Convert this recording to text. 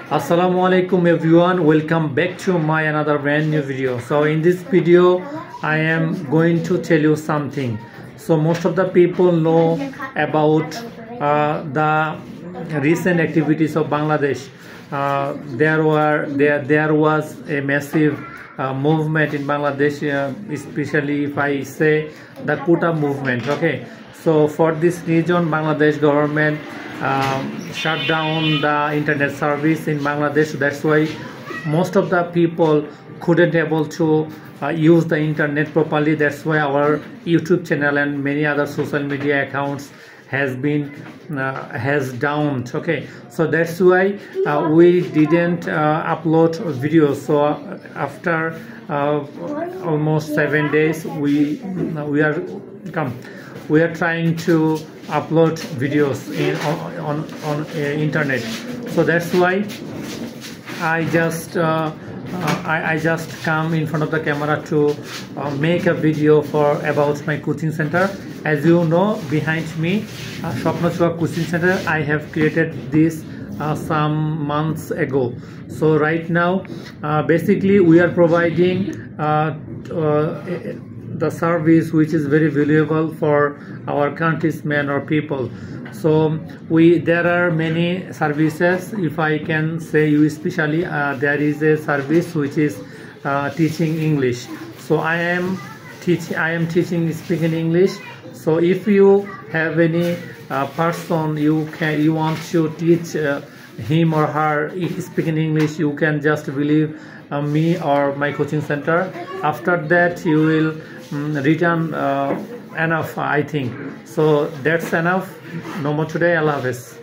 Assalamu alaikum everyone, welcome back to my another brand new video. So in this video I am going to tell you something. So most of the people know about the recent activities of Bangladesh. There was a massive movement in Bangladesh, especially if I say the Quota movement. Okay, so for this reason Bangladesh government shut down the internet service in Bangladesh. That's why most of the people couldn't able to use the internet properly. That's why our YouTube channel and many other social media accounts has been has downed. Okay, so that's why we didn't upload videos. So after almost 7 days we are trying to upload videos on internet. So that's why I just come in front of the camera to make a video about my coaching center. As you know, behind me, Swapna Chua Coaching Center, I have created this some months ago. So right now, basically we are providing the service which is very valuable for our country's men or people. So there are many services. If I can say you especially, there is a service which is teaching English. So I am teaching speaking English. So if you have any person you want to teach him or her speaking English, you can just believe me or my coaching center. After that you will return enough, I think. So that's enough. No more today. Allah Hafiz.